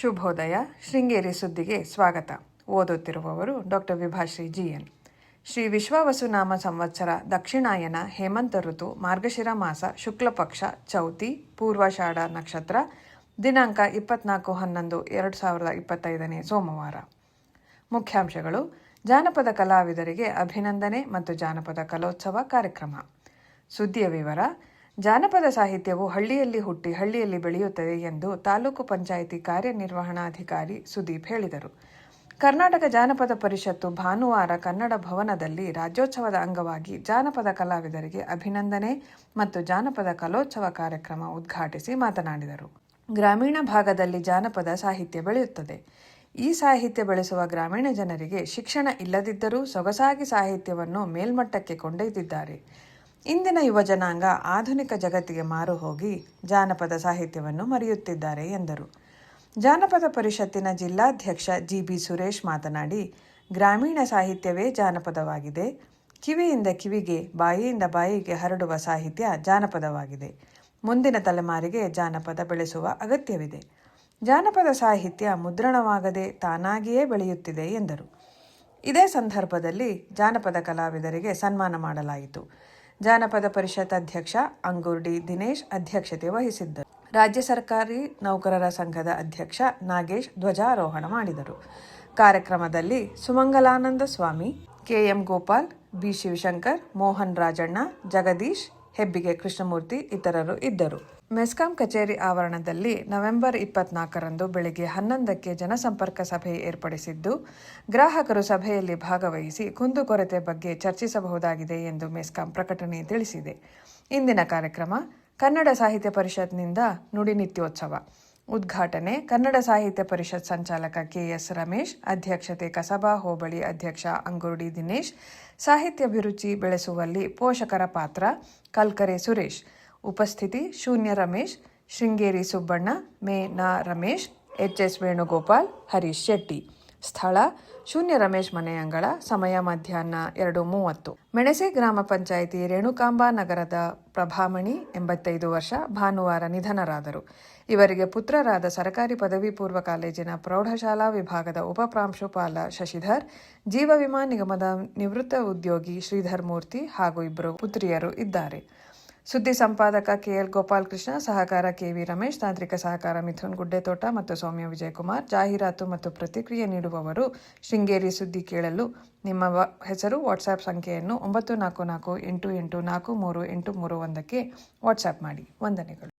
ಶುಭೋದಯ. ಶೃಂಗೇರಿ ಸುದ್ದಿಗೆ ಸ್ವಾಗತ. ಓದುತ್ತಿರುವವರು ಡಾಕ್ಟರ್ ವಿಭಾಶ್ರೀ GN. ಶ್ರೀ ವಿಶ್ವಾವಸುನಾಮ ಸಂವತ್ಸರ ದಕ್ಷಿಣಾಯನ ಹೇಮಂತ ಋತು ಮಾರ್ಗಶಿರ ಮಾಸ ಶುಕ್ಲಪಕ್ಷ ಚೌತಿ ಪೂರ್ವಾಷಾಢ ನಕ್ಷತ್ರ ದಿನಾಂಕ 24/11/2025 ಸೋಮವಾರ. ಮುಖ್ಯಾಂಶಗಳು: ಜಾನಪದ ಕಲಾವಿದರಿಗೆ ಅಭಿನಂದನೆ ಮತ್ತು ಜಾನಪದ ಕಲೋತ್ಸವ ಕಾರ್ಯಕ್ರಮ. ಸುದ್ದಿಯ ವಿವರ. ಜಾನಪದ ಸಾಹಿತ್ಯವು ಹಳ್ಳಿಯಲ್ಲಿ ಹುಟ್ಟಿ ಹಳ್ಳಿಯಲ್ಲಿ ಬೆಳೆಯುತ್ತದೆ ಎಂದು ತಾಲೂಕು ಪಂಚಾಯಿತಿ ಕಾರ್ಯನಿರ್ವಹಣಾಧಿಕಾರಿ ಸುದೀಪ್ ಹೇಳಿದರು. ಕರ್ನಾಟಕ ಜಾನಪದ ಪರಿಷತ್ತು ಭಾನುವಾರ ಕನ್ನಡ ಭವನದಲ್ಲಿ ರಾಜ್ಯೋತ್ಸವದ ಅಂಗವಾಗಿ ಜಾನಪದ ಕಲಾವಿದರಿಗೆ ಅಭಿನಂದನೆ ಮತ್ತು ಜಾನಪದ ಕಲೋತ್ಸವ ಕಾರ್ಯಕ್ರಮ ಉದ್ಘಾಟಿಸಿ ಮಾತನಾಡಿದರು. ಗ್ರಾಮೀಣ ಭಾಗದಲ್ಲಿ ಜಾನಪದ ಸಾಹಿತ್ಯ ಬೆಳೆಯುತ್ತದೆ. ಈ ಸಾಹಿತ್ಯ ಬೆಳೆಸುವ ಗ್ರಾಮೀಣ ಜನರಿಗೆ ಶಿಕ್ಷಣ ಇಲ್ಲದಿದ್ದರೂ ಸೊಗಸಾಗಿ ಸಾಹಿತ್ಯವನ್ನು ಮೇಲ್ಮಟ್ಟಕ್ಕೆ ಕೊಂಡೊಯ್ದಿದ್ದಾರೆ. ಇಂದಿನ ಯುವಜನಾಂಗ ಆಧುನಿಕ ಜಗತ್ತಿಗೆ ಮಾರು ಹೋಗಿ ಜಾನಪದ ಸಾಹಿತ್ಯವನ್ನು ಮರೆಯುತ್ತಿದ್ದಾರೆ ಎಂದರು. ಜಾನಪದ ಪರಿಷತ್ತಿನ ಜಿಲ್ಲಾಧ್ಯಕ್ಷ GB ಸುರೇಶ್ ಮಾತನಾಡಿ, ಗ್ರಾಮೀಣ ಸಾಹಿತ್ಯವೇ ಜಾನಪದವಾಗಿದೆ. ಕಿವಿಯಿಂದ ಕಿವಿಗೆ, ಬಾಯಿಯಿಂದ ಬಾಯಿಗೆ ಹರಡುವ ಸಾಹಿತ್ಯ ಜಾನಪದವಾಗಿದೆ. ಮುಂದಿನ ತಲೆಮಾರಿಗೆ ಜಾನಪದ ಬೆಳೆಸುವ ಅಗತ್ಯವಿದೆ. ಜಾನಪದ ಸಾಹಿತ್ಯ ಮುದ್ರಣವಾಗದೆ ತಾನಾಗಿಯೇ ಬೆಳೆಯುತ್ತಿದೆ ಎಂದರು. ಇದೇ ಸಂದರ್ಭದಲ್ಲಿ ಜಾನಪದ ಕಲಾವಿದರಿಗೆ ಸನ್ಮಾನ ಮಾಡಲಾಯಿತು. ಜಾನಪದ ಪರಿಷತ್ ಅಧ್ಯಕ್ಷ ಅಂಗೂರ್ಡಿ ದಿನೇಶ್ ಅಧ್ಯಕ್ಷತೆ ವಹಿಸಿದ್ದರು. ರಾಜ್ಯ ಸರ್ಕಾರಿ ನೌಕರರ ಸಂಘದ ಅಧ್ಯಕ್ಷ ನಾಗೇಶ್ ಧ್ವಜಾರೋಹಣ ಮಾಡಿದರು. ಕಾರ್ಯಕ್ರಮದಲ್ಲಿ ಸುಮಂಗಲಾನಂದ ಸ್ವಾಮಿ, KM ಗೋಪಾಲ್, B ಶಿವಶಂಕರ್, ಮೋಹನ್ ರಾಜಣ್ಣ, ಜಗದೀಶ್, ಹೆಬ್ಬಿಗೆ ಕೃಷ್ಣಮೂರ್ತಿ ಇತರರು ಇದ್ದರು. ಮೆಸ್ಕಾಂ ಕಚೇರಿ ಆವರಣದಲ್ಲಿ ನವೆಂಬರ್ 24ರಂದು ಬೆಳಗ್ಗೆ 11ಕ್ಕೆ ಜನಸಂಪರ್ಕ ಸಭೆ ಏರ್ಪಡಿಸಿದ್ದು, ಗ್ರಾಹಕರು ಸಭೆಯಲ್ಲಿ ಭಾಗವಹಿಸಿ ಕುಂದುಕೊರತೆ ಬಗ್ಗೆ ಚರ್ಚಿಸಬಹುದಾಗಿದೆ ಎಂದು ಮೆಸ್ಕಾಂ ಪ್ರಕಟಣೆ ತಿಳಿಸಿದೆ. ಇಂದಿನ ಕಾರ್ಯಕ್ರಮ ಕನ್ನಡ ಸಾಹಿತ್ಯ ಪರಿಷತ್ನಿಂದ ನುಡಿನಿತ್ಯೋತ್ಸವ ಉದ್ಘಾಟನೆ ಕನ್ನಡ ಸಾಹಿತ್ಯ ಪರಿಷತ್ ಸಂಚಾಲಕ KS ರಮೇಶ್, ಅಧ್ಯಕ್ಷತೆ ಕಸಬಾ ಹೋಬಳಿ ಅಧ್ಯಕ್ಷ ಅಂಗೂರ್ಡಿ ದಿನೇಶ್, ಸಾಹಿತ್ಯಾಭಿರುಚಿ ಬೆಳೆಸುವಲ್ಲಿ ಪೋಷಕರ ಪಾತ್ರ ಕಲ್ಕರೆ ಸುರೇಶ್, ಉಪಸ್ಥಿತಿ ಶೂನ್ಯ ರಮೇಶ್, ಶೃಂಗೇರಿ ಸುಬ್ಬಣ್ಣ, ಮೇನಾ ರಮೇಶ್, HS ವೇಣುಗೋಪಾಲ್, ಹರೀಶ್ ಶೆಟ್ಟಿ. ಸ್ಥಳ ಶೂನ್ಯ ರಮೇಶ್ ಮನೆಯಂಗಳ. ಸಮಯ ಮಧ್ಯಾಹ್ನ 2:30. ಮೆಣಸೆ ಗ್ರಾಮ ಪಂಚಾಯಿತಿ ರೇಣುಕಾಂಬಾ ನಗರದ ಪ್ರಭಾಮಣಿ 85 ವರ್ಷ ಭಾನುವಾರ ನಿಧನರಾದರು. ಇವರಿಗೆ ಪುತ್ರರಾದ ಸರ್ಕಾರಿ ಪದವಿ ಪೂರ್ವ ಕಾಲೇಜಿನ ಪ್ರೌಢಶಾಲಾ ವಿಭಾಗದ ಉಪಪ್ರಾಂಶುಪಾಲ ಶಶಿಧರ್, ಜೀವ ವಿಮಾ ನಿಗಮದ ನಿವೃತ್ತ ಉದ್ಯೋಗಿ ಶ್ರೀಧರ್ ಮೂರ್ತಿ ಹಾಗೂ 2 ಪುತ್ರಿಯರು ಇದ್ದಾರೆ. ಸುದ್ದಿ ಸಂಪಾದಕ KL ಗೋಪಾಲಕೃಷ್ಣ, ಸಹಕಾರ KV ರಮೇಶ್, ತಾಂತ್ರಿಕ ಸಹಕಾರ ಮಿಥುನ್ ಗುಡ್ಡೆತೋಟ ಮತ್ತು ಸೌಮ್ಯ ವಿಜಯಕುಮಾರ್. ಜಾಹೀರಾತು ಮತ್ತು ಪ್ರತಿಕ್ರಿಯೆ ನೀಡುವವರು ಶೃಂಗೇರಿ ಸುದ್ದಿ ಕೇಳಲು ನಿಮ್ಮ ಹೆಸರು, ವಾಟ್ಸ್ಆ್ಯಪ್ ಸಂಖ್ಯೆಯನ್ನು 9448843831ಕ್ಕೆ ವಾಟ್ಸ್ಆ್ಯಪ್ ಮಾಡಿ. ವಂದನೆಗಳು.